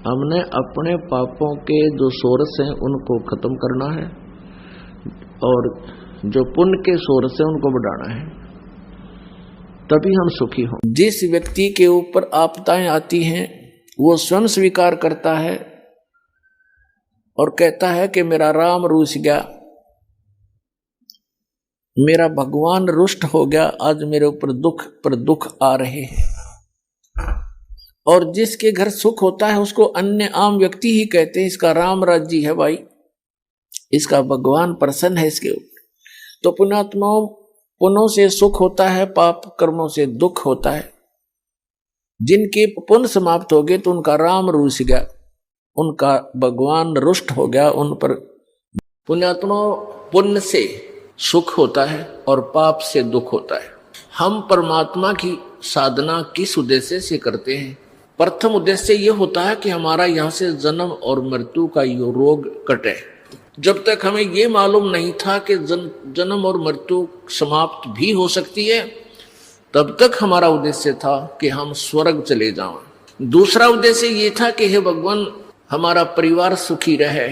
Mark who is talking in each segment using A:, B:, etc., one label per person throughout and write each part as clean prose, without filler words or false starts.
A: हमने अपने पापों के जो सोर्स हैं उनको खत्म करना है और जो पुण्य के सोर्स हैं उनको बढ़ाना है, तभी हम सुखी हों। जिस व्यक्ति के ऊपर आपदाएं आती हैं वो स्वयं स्वीकार करता है और कहता है कि मेरा राम रूठ गया, मेरा भगवान रुष्ट हो गया, आज मेरे ऊपर दुख पर दुख आ रहे हैं। और जिसके घर सुख होता है उसको अन्य आम व्यक्ति ही कहते हैं इसका राम राज्य है भाई, इसका भगवान प्रसन्न है इसके ऊपर। तो पुण्यात्माओं, पुण्यों से सुख होता है, पाप कर्मों से दुख होता है। जिनके पुण्य समाप्त हो गए तो उनका राम रूठ गया, उनका भगवान रुष्ट हो गया उन पर। पुण्यात्माओं, पुण्य से सुख होता है और पाप से दुख होता है। हम परमात्मा की साधना किस उद्देश्य से करते हैं? प्रथम उद्देश्य ये होता है कि हमारा यहाँ से जन्म और मृत्यु का ये रोग कटे। जब तक हमें ये मालूम नहीं था कि जन्म और मृत्यु समाप्त भी हो सकती है, तब तक हमारा उद्देश्य था कि हम स्वर्ग चले जाएं। दूसरा उद्देश्य ये था कि हे भगवान हमारा परिवार सुखी रहे।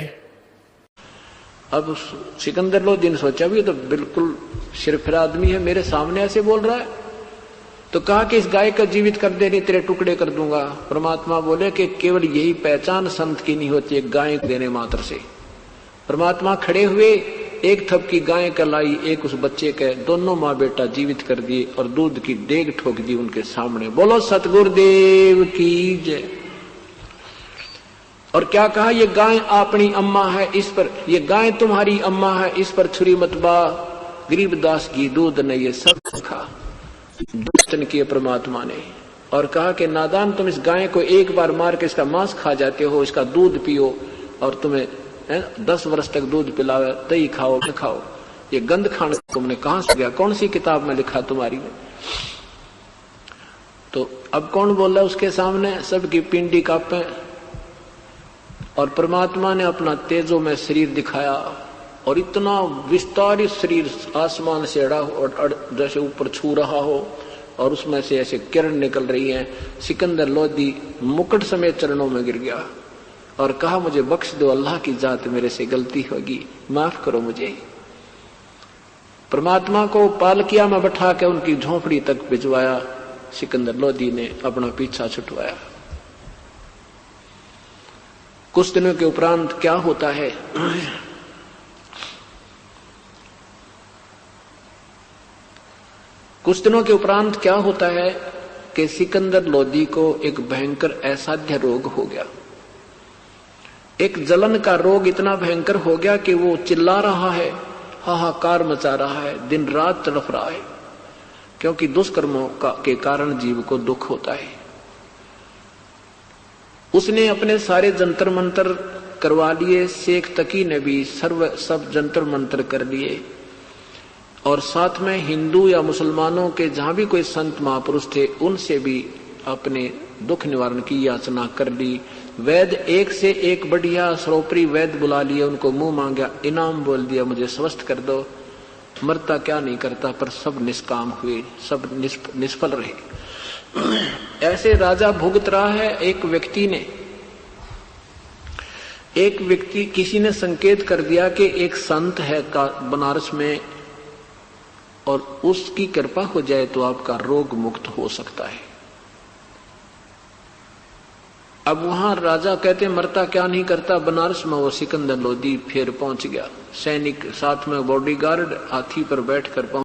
A: अब सिकंदर लोदी ने सोचा भी तो बिल्कुल सिरफिरा आदमी है, मेरे सामने ऐसे बोल रहा है। तो कहा कि इस गाय का जीवित कर दे, नहीं तेरे टुकड़े कर दूंगा। परमात्मा बोले कि केवल यही पहचान संत की नहीं होती है गाय देने मात्र से। परमात्मा खड़े हुए, एक थपकी गाय का लाई, एक उस बच्चे के, दोनों माँ बेटा जीवित कर दिए और दूध की डेग ठोक दी उनके सामने। बोलो सतगुरुदेव की जय। और क्या कहा, ये गाय अपनी अम्मा है, इस पर, ये गाय तुम्हारी अम्मा है, इस पर छुरी मत बा, गरीबदास की दूध ने ये सब खा। दुष्टन किए परमात्मा ने और कहा कि नादान, तुम इस गाय को एक बार मार के इसका मांस खा जाते हो, इसका दूध पियो और तुम्हें 10 वर्ष तक दूध पिलावे, दही खाओ न खाओ, ये गंद खाना तुमने कहां से गया, कौन सी किताब में लिखा तुम्हारी में? तो अब कौन बोल रहा है उसके सामने? सबकी पिंडी कांपे। और परमात्मा ने अपना तेजो में शरीर दिखाया और इतना विस्तारित शरीर आसमान से अड़ा और जैसे ऊपर छू रहा हो और उसमें से ऐसे किरण निकल रही है। सिकंदर लोदी मुकुट समेत चरणों में गिर गया और कहा, मुझे बख्श दो अल्लाह की जात, मेरे से गलती होगी, माफ करो मुझे। परमात्मा को पालकिया में बैठा के उनकी झोपड़ी तक भिजवाया। सिकंदर लोदी ने अपना पीछा छुटवाया। कुछ दिनों के उपरांत क्या होता है, कुछ दिनों के उपरांत क्या होता है कि सिकंदर लोदी को एक भयंकर असाध्य रोग हो गया। एक जलन का रोग इतना भयंकर हो गया कि वो चिल्ला रहा है, हाहाकार मचा रहा है, दिन रात तड़प रहा है, क्योंकि दुष्कर्मों के कारण जीव को दुख होता है। उसने अपने सारे जंतर मंतर करवा लिए, शेख तकी ने भी सब जंतर मंतर कर लिए और साथ में हिंदू या मुसलमानों के जहां भी कोई संत महापुरुष थे उनसे भी अपने दुख निवारण की याचना कर ली। वैद्य एक से एक बढ़िया सरोपरी वैद्य बुला लिए, उनको मुंह मांगा, इनाम बोल दिया, मुझे स्वस्थ कर दो। मरता क्या नहीं करता, पर सब निष्काम हुए, सब निष्फल रहे। ऐसे राजा भुगत रहा है। एक व्यक्ति किसी ने संकेत कर दिया कि एक संत है बनारस में और उसकी कृपा हो जाए तो आपका रोग मुक्त हो सकता है। अब वहां राजा कहते मरता क्या नहीं करता, बनारस में वो सिकंदर लोदी फिर पहुंच गया। सैनिक साथ में बॉडीगार्ड हाथी पर बैठकर पहुंच